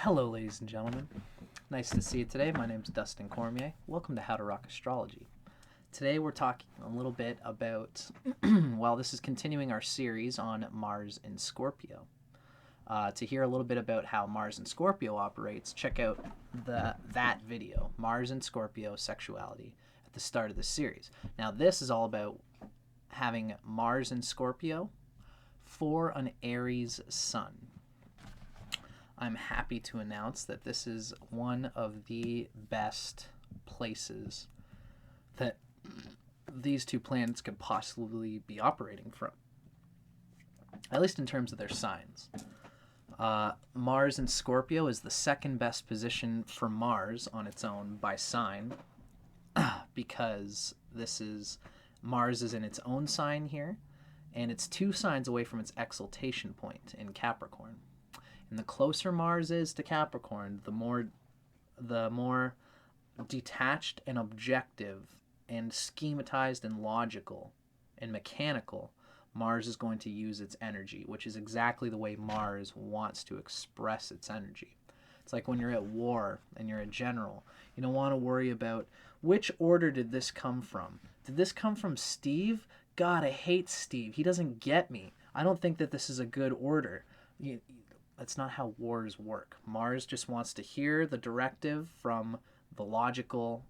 Hello, ladies and gentlemen. Nice to see you today. My name is Dustin Cormier. Welcome to How to Rock Astrology. Today we're talking a little bit about, well, this is continuing our series on Mars and Scorpio. To hear a little bit about how Mars and Scorpio operates, check out that video, Mars and Scorpio Sexuality, at the start of the series. Now, this is all about having Mars and Scorpio for an Aries Sun. I'm happy to announce that this is one of the best places that these two planets could possibly be operating from, at least in terms of their signs. Mars in Scorpio is the second best position for Mars on its own by sign, because Mars is in its own sign here, and it's 2 signs away from its exaltation point in Capricorn. And the closer Mars is to Capricorn, the more detached and objective and schematized and logical and mechanical Mars is going to use its energy, which is exactly the way Mars wants to express its energy. It's like when you're at war and you're a general. You don't want to worry about which order did this come from. Did this come from Steve? God, I hate Steve. He doesn't get me. I don't think that this is a good order. That's not how wars work. Mars just wants to hear the directive from the logical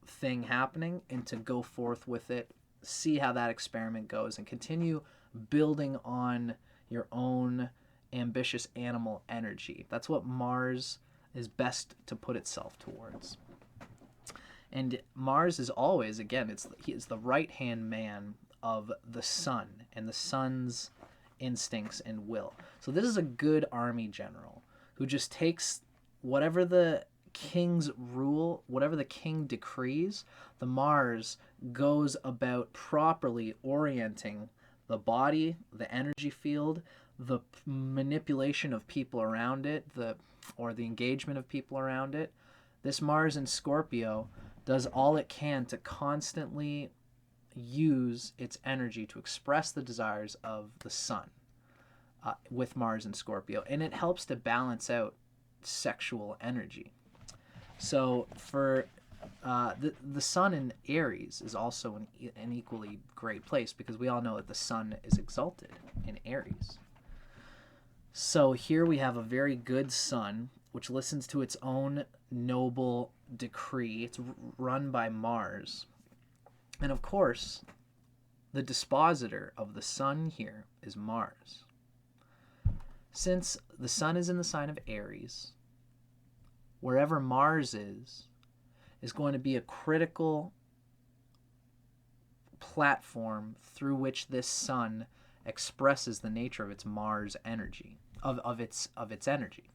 thing happening and to go forth with it, see how that experiment goes, and continue building on your own ambitious animal energy. That's what Mars is best to put itself towards. And Mars is always, again, he is the right-hand man of the sun and the sun's instincts and will. So this is a good army general who just takes whatever the king's rule, whatever the king decrees, the Mars goes about properly orienting the body, the energy field, the manipulation of people around it, or the engagement of people around it. This Mars in Scorpio does all it can to constantly use its energy to express the desires of the sun with Mars and Scorpio, and it helps to balance out sexual energy. So for the sun in Aries is also an equally great place, because we all know that the sun is exalted in Aries. So here we have a very good sun which listens to its own noble decree. It's run by Mars. And of course, the dispositor of the sun here is Mars. Since the sun is in the sign of Aries, wherever Mars is going to be a critical platform through which this sun expresses the nature of its Mars energy, of its energy.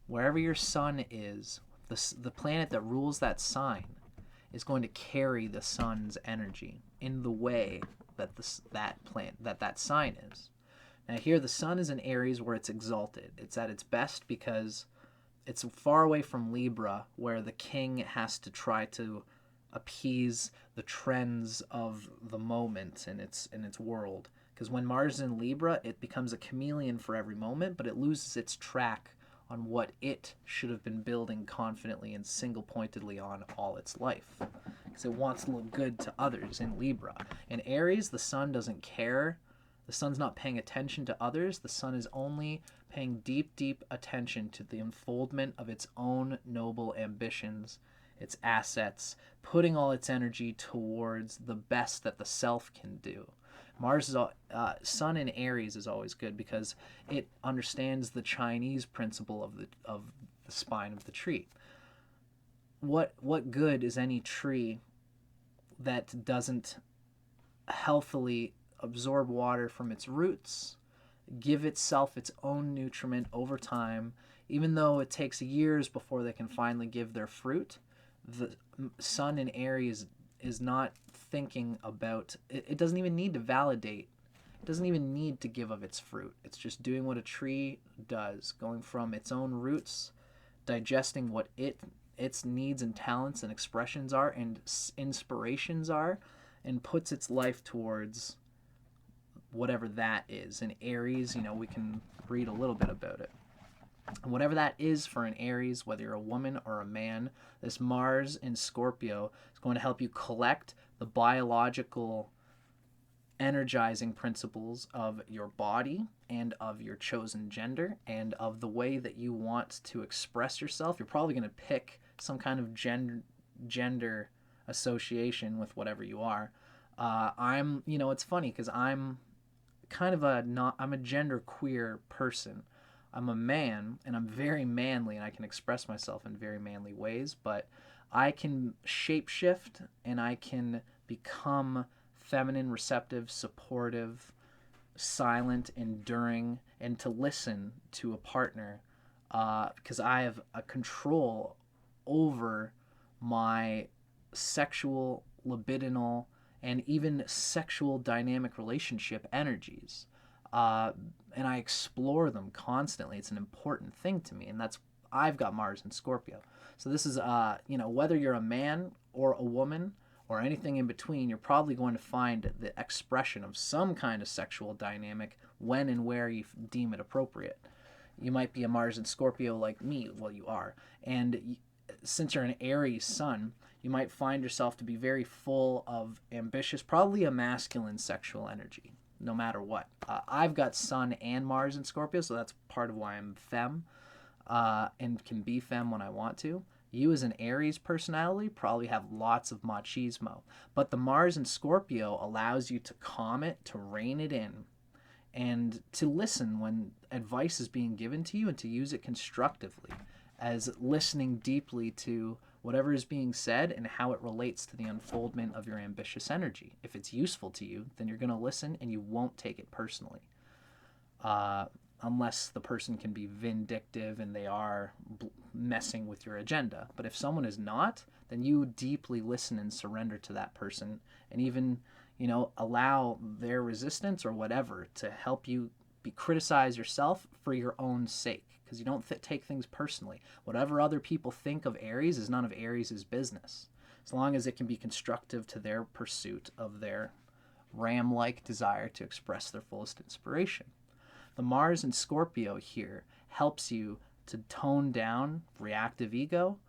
Wherever your sun is, the planet that rules that sign is going to carry the sun's energy in the way that that sign is. Now here the sun is in Aries, where it's exalted. It's at its best because it's far away from Libra, where the king has to try to appease the trends of the moment in its world. Because when Mars is in Libra, it becomes a chameleon for every moment, but it loses its track on what it should have been building confidently and single-pointedly on all its life. Because it wants to look good to others in Libra. In Aries, the sun doesn't care. The sun's not paying attention to others. The sun is only paying deep, deep attention to the unfoldment of its own noble ambitions, its assets, putting all its energy towards the best that the self can do. Sun in Aries is always good because it understands the Chinese principle of the spine of the tree. What good is any tree that doesn't healthily absorb water from its roots, give itself its own nutriment over time, even though it takes years before they can finally give their fruit? The sun in Aries is not thinking about it. It doesn't even need to validate. It doesn't even need to give of its fruit. It's just doing what a tree does, going from its own roots, digesting what its needs and talents and expressions are and inspirations are, and puts its life towards whatever that is. In Aries, we can read a little bit about it. And whatever that is for an Aries, whether you're a woman or a man, this Mars in Scorpio is going to help you collect the biological energizing principles of your body and of your chosen gender and of the way that you want to express yourself. You're probably going to pick some kind of gender association with whatever you are. It's funny because I'm a gender queer person. I'm a man and I'm very manly and I can express myself in very manly ways, but I can shapeshift and I can become feminine, receptive, supportive, silent, enduring, and to listen to a partner because I have a control over my sexual, libidinal, and even sexual dynamic relationship energies. And I explore them constantly. It's an important thing to me, and I've got Mars in Scorpio. So this is, whether you're a man or a woman or anything in between, you're probably going to find the expression of some kind of sexual dynamic when and where you deem it appropriate. You might be a Mars in Scorpio like me. Well, you are. And since you're an Aries sun, you might find yourself to be very full of ambitious, probably a masculine sexual energy, no matter what. I've got Sun and Mars in Scorpio, so that's part of why I'm femme and can be femme when I want to. You as an Aries personality probably have lots of machismo, but the Mars in Scorpio allows you to calm it, to rein it in, and to listen when advice is being given to you and to use it constructively, as listening deeply to whatever is being said and how it relates to the unfoldment of your ambitious energy. If it's useful to you, then you're going to listen and you won't take it personally. Unless the person can be vindictive and they are messing with your agenda. But if someone is not, then you deeply listen and surrender to that person and even, allow their resistance or whatever to help you criticize yourself for your own sake, because you don't take things personally. Whatever other people think of Aries is none of Aries' business, as long as it can be constructive to their pursuit of their ram-like desire to express their fullest inspiration. The Mars in Scorpio here helps you to tone down reactive ego,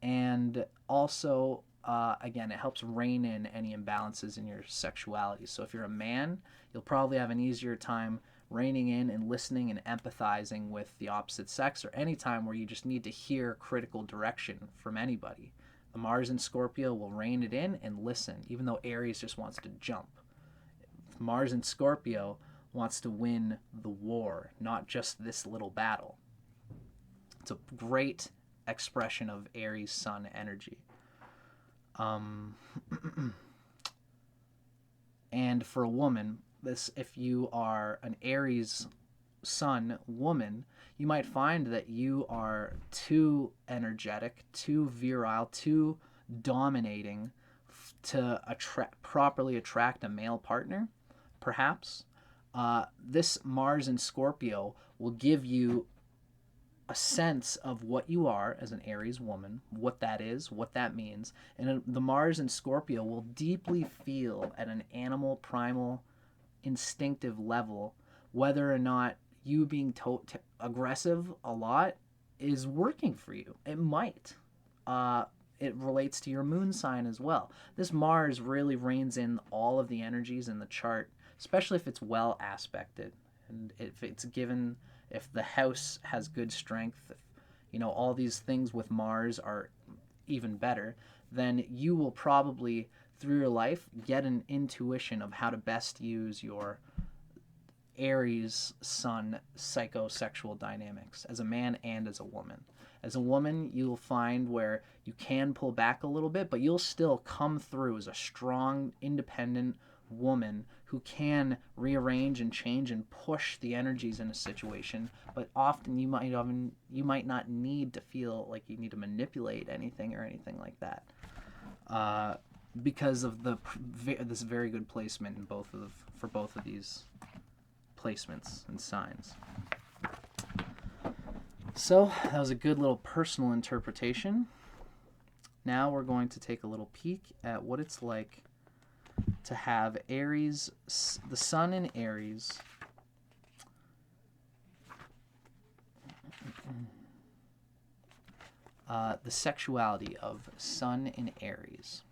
and also, again, it helps rein in any imbalances in your sexuality. So if you're a man, you'll probably have an easier time reining in and listening and empathizing with the opposite sex, or any time where you just need to hear critical direction from anybody. The Mars in Scorpio will rein it in and listen, even though Aries just wants to jump. Mars in Scorpio wants to win the war, not just this little battle. It's a great expression of Aries Sun energy. And for a woman, if you are an Aries Sun woman, you might find that you are too energetic, too virile, too dominating to properly attract a male partner, perhaps. This Mars in Scorpio will give you a sense of what you are as an Aries woman, what that is, what that means. And the Mars in Scorpio will deeply feel at an animal, primal, instinctive level whether or not you being aggressive a lot is working for you. It might. It relates to your moon sign as well. This Mars really reins in all of the energies in the chart, especially if it's well aspected and if the house has good strength, if, all these things with Mars are even better, then you will probably through your life get an intuition of how to best use your Aries Sun psychosexual dynamics as a man and as a woman. As a woman, you'll find where you can pull back a little bit, but you'll still come through as a strong, independent woman who can rearrange and change and push the energies in a situation. But often you might not need to feel like you need to manipulate anything or anything like that, because of this very good placement for both of these placements and signs. So that was a good little personal interpretation. Now we're going to take a little peek at what it's like to have Aries, the Sun in Aries, The sexuality of Sun in Aries.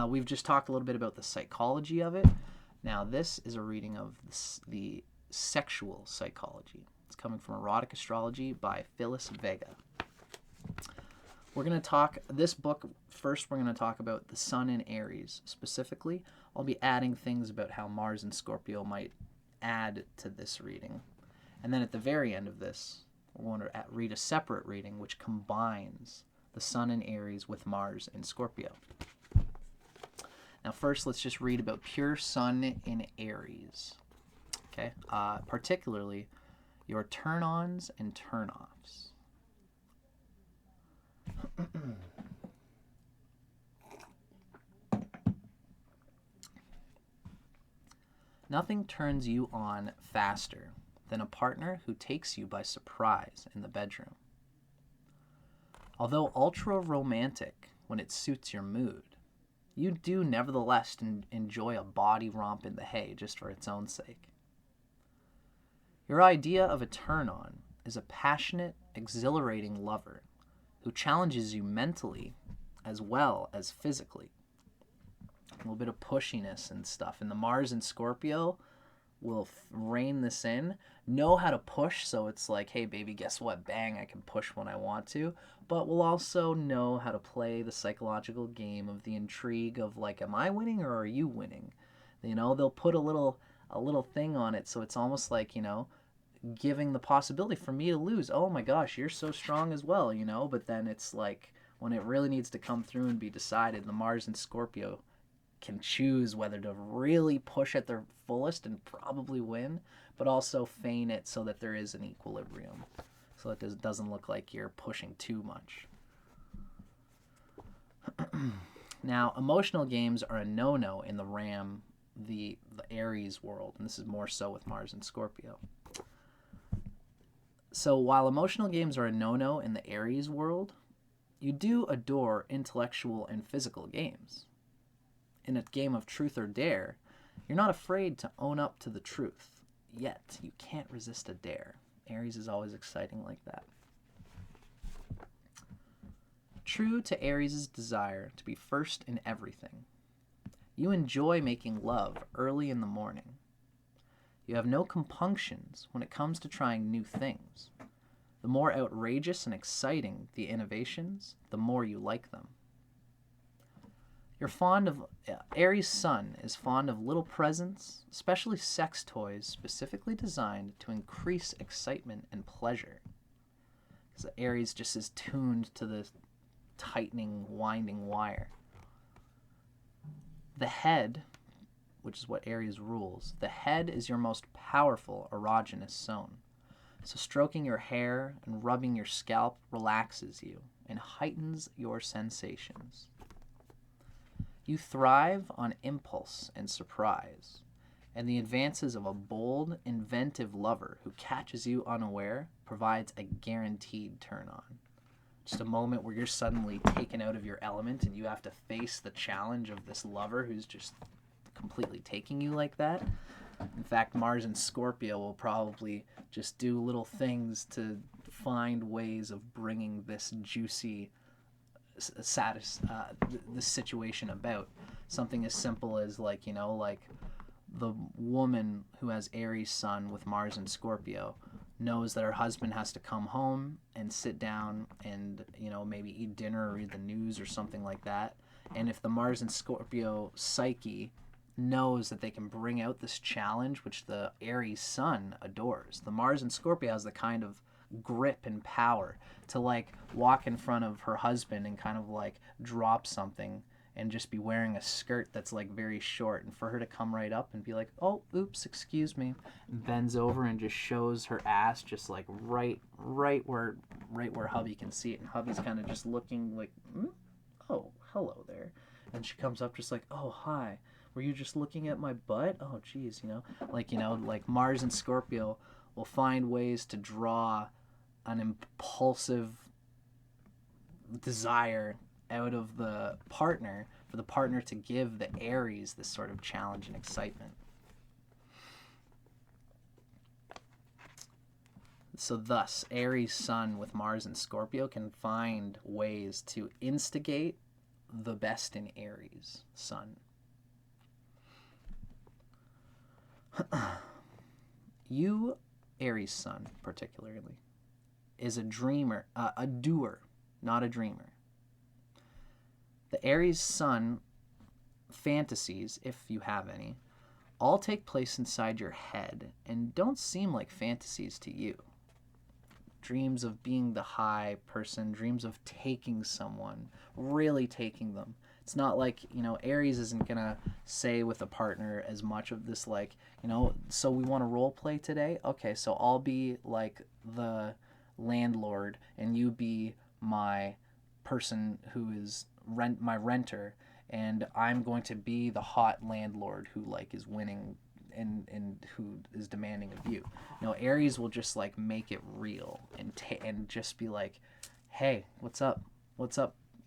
We've just talked a little bit about the psychology of it. Now this is a reading of the sexual psychology. It's coming from Erotic Astrology by Phyllis Vega. We're going to talk, this book, first we're going to talk about the Sun in Aries specifically. I'll be adding things about how Mars and Scorpio might add to this reading. And then at the very end of this, we're going to read a separate reading which combines the Sun in Aries with Mars in Scorpio. Now first, let's just read about pure Sun in Aries. Okay, particularly your turn-ons and turn-offs. Nothing turns you on faster than a partner who takes you by surprise in the bedroom. Although ultra-romantic when it suits your mood, you do nevertheless enjoy a body romp in the hay just for its own sake. Your idea of a turn-on is a passionate, exhilarating lover who challenges you mentally as well as physically. A little bit of pushiness and stuff. And the Mars and Scorpio will rein this in. Know how to push, so it's like, hey baby, guess what? Bang, I can push when I want to. But we'll also know how to play the psychological game of the intrigue of like, am I winning or are you winning? You know, they'll put a little thing on it, so it's almost like, you know, giving the possibility for me to lose. Oh my gosh, you're so strong as well, you know? But then it's like, when it really needs to come through and be decided, the Mars and Scorpio can choose whether to really push at their fullest and probably win, but also feign it so that there is an equilibrium, so that it doesn't look like you're pushing too much. Now, emotional games are a no-no in the RAM, the Aries world, and this is more so with Mars and Scorpio. So while emotional games are a no-no in the Aries world, you do adore intellectual and physical games. In a game of truth or dare, you're not afraid to own up to the truth, yet you can't resist a dare. Aries is always exciting like that. True to Aries' desire to be first in everything, you enjoy making love early in the morning. You have no compunctions when it comes to trying new things. The more outrageous and exciting the innovations, the more you like them. Aries Sun is fond of little presents, especially sex toys specifically designed to increase excitement and pleasure. Because Aries just is tuned to the tightening, winding wire. The head, which is what Aries rules, the head is your most powerful erogenous zone. So stroking your hair and rubbing your scalp relaxes you and heightens your sensations. You thrive on impulse and surprise, and the advances of a bold, inventive lover who catches you unaware provides a guaranteed turn-on. Just a moment where you're suddenly taken out of your element and you have to face the challenge of this lover who's just completely taking you like that. In fact, Mars and Scorpio will probably just do little things to find ways of bringing this juicy this situation about. Something as simple as, like, you know, like the woman who has Aries Sun with Mars and Scorpio knows that her husband has to come home and sit down and, you know, maybe eat dinner or read the news or something like that. And if the Mars and Scorpio psyche knows that they can bring out this challenge, which the Aries Sun adores, the Mars and Scorpio has the kind of grip and power to like walk in front of her husband and kind of like drop something and just be wearing a skirt that's like very short, and for her to come right up and be like, oh, oops, excuse me, and bends over and just shows her ass just like right where hubby can see it, and hubby's kind of just looking like, oh, hello there, and she comes up just like, oh, hi, were you just looking at my butt? Oh geez, you know, like Mars and Scorpio will find ways to draw an impulsive desire out of the partner for the partner to give the Aries this sort of challenge and excitement. So thus, Aries Sun with Mars and Scorpio can find ways to instigate the best in Aries Sun. You, Aries Sun particularly, is a dreamer, a doer, not a dreamer. The Aries Sun fantasies, if you have any, all take place inside your head and don't seem like fantasies to you. Dreams of being the high person, dreams of taking someone, really taking them. It's not like, Aries isn't going to say with a partner as much of this like, so we want to role play today? Okay, so I'll be like the landlord and you be my person who is my renter, and I'm going to be the hot landlord who like is winning and who is demanding of you. Aries will just like make it real and just be like, hey, what's up,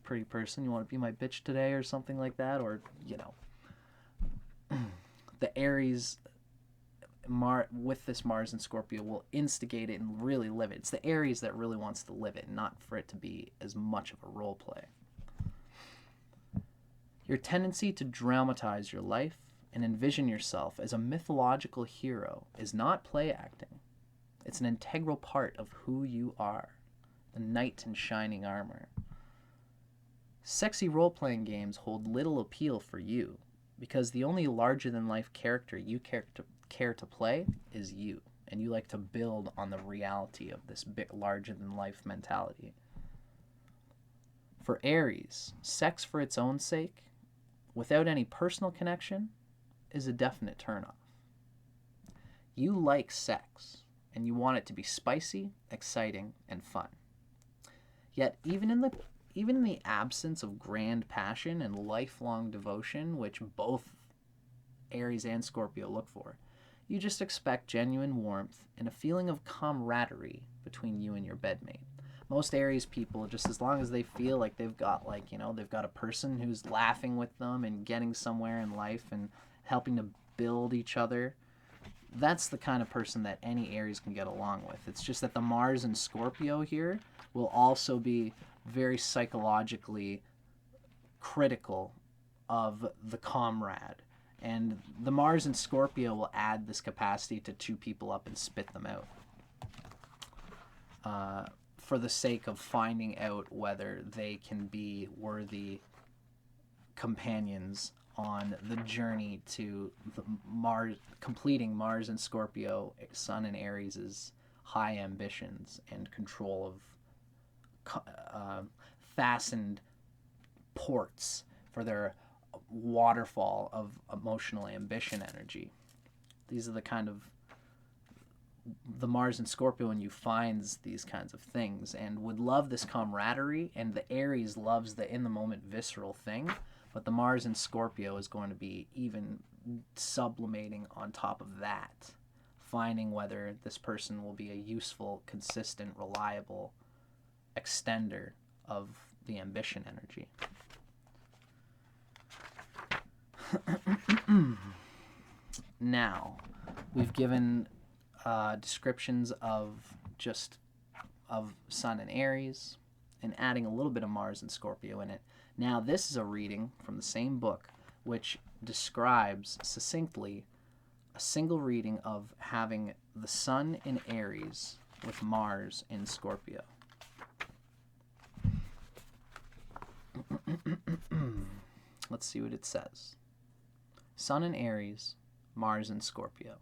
pretty person, you want to be my bitch today or something like that, or the Aries with this Mars and Scorpio will instigate it and really live it. It's the Aries that really wants to live it, not for it to be as much of a role play. Your tendency to dramatize your life and envision yourself as a mythological hero is not play acting. It's an integral part of who you are, the knight in shining armor. Sexy role-playing games hold little appeal for you because the only larger-than-life character you care to play is you, and you like to build on the reality of this bit larger-than-life mentality. For Aries, sex for its own sake, without any personal connection, is a definite turnoff. You like sex, and you want it to be spicy, exciting, and fun. Yet, even in the absence of grand passion and lifelong devotion, which both Aries and Scorpio look for, you just expect genuine warmth and a feeling of camaraderie between you and your bedmate. Most Aries people, just as long as they feel like they've got a person who's laughing with them and getting somewhere in life and helping to build each other, that's the kind of person that any Aries can get along with. It's just that the Mars and Scorpio here will also be very psychologically critical of the comrade. And the Mars and Scorpio will add this capacity to chew people up and spit them out. For the sake of finding out whether they can be worthy companions on the journey to completing Mars and Scorpio, Sun and Aries' high ambitions and control of fastened ports for their waterfall of emotional ambition energy. These are the kind of the Mars and Scorpio when you finds these kinds of things and would love this camaraderie, and the Aries loves the in the moment visceral thing, but the Mars and Scorpio is going to be even sublimating on top of that, finding whether this person will be a useful, consistent, reliable extender of the ambition energy. Now, we've given descriptions of Sun and Aries and adding a little bit of Mars and Scorpio in it. Now, this is a reading from the same book which describes succinctly a single reading of having the Sun in Aries with Mars in Scorpio. Let's see what it says. Sun in Aries, Mars in Scorpio.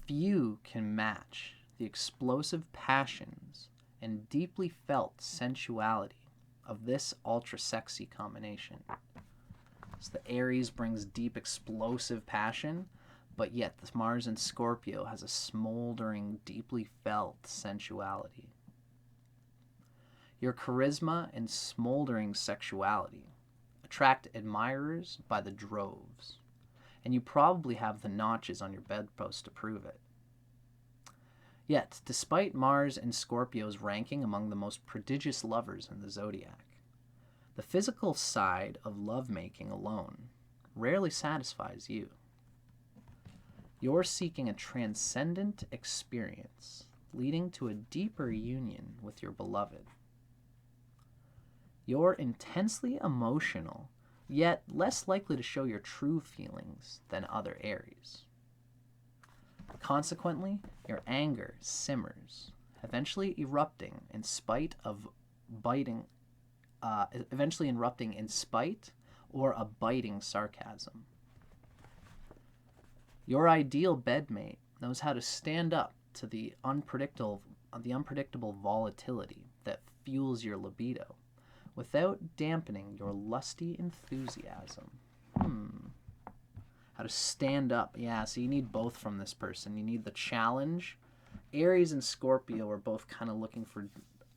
Few can match the explosive passions and deeply felt sensuality of this ultra-sexy combination. So the Aries brings deep explosive passion, but yet the Mars and Scorpio has a smoldering, deeply felt sensuality. Your charisma and smoldering sexuality attract admirers by the droves, and you probably have the notches on your bedpost to prove it. Yet, despite Mars and Scorpio's ranking among the most prodigious lovers in the zodiac, the physical side of lovemaking alone rarely satisfies you. You're seeking a transcendent experience, leading to a deeper union with your beloved. You're intensely emotional, yet less likely to show your true feelings than other Aries. Consequently, your anger simmers, eventually erupting in spite or a biting sarcasm. Your ideal bedmate knows how to stand up to the unpredictable volatility that fuels your libido without dampening your lusty enthusiasm. How to stand up. Yeah, so you need both from this person. You need the challenge. Aries and Scorpio are both kind of looking for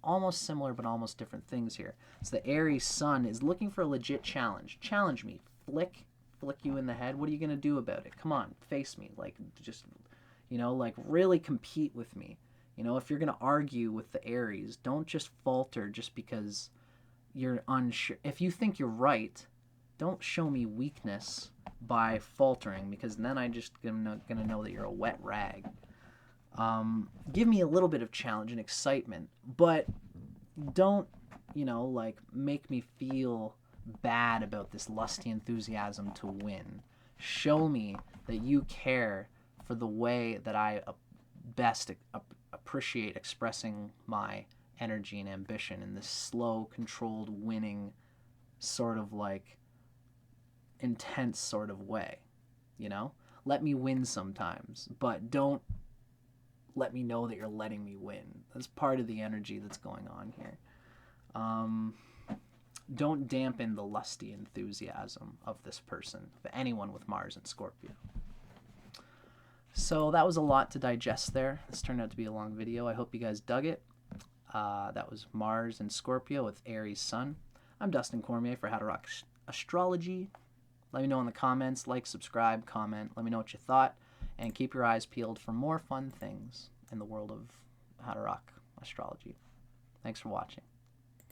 almost similar but almost different things here. So the Aries Sun is looking for a legit challenge. Challenge me. Flick you in the head. What are you going to do about it? Come on, face me. Like, just, like really compete with me. If you're going to argue with the Aries, don't just falter just because you're unsure. If you think you're right, don't show me weakness by faltering, because then I'm just gonna know that you're a wet rag. Give me a little bit of challenge and excitement, but don't, make me feel bad about this lusty enthusiasm to win. Show me that you care for the way that I best appreciate expressing my energy and ambition in this slow, controlled, winning, sort of like intense sort of way. Let me win sometimes, but don't let me know that you're letting me win. That's part of the energy that's going on here. Don't dampen the lusty enthusiasm of this person, of anyone with Mars and Scorpio. So that was a lot to digest there. This turned out to be a long video. I hope you guys dug it. That was Mars and Scorpio with Aries Sun. I'm Dustin Cormier for How to Rock Astrology. Let me know in the comments. Like, subscribe, comment. Let me know what you thought. And keep your eyes peeled for more fun things in the world of How to Rock Astrology. Thanks for watching.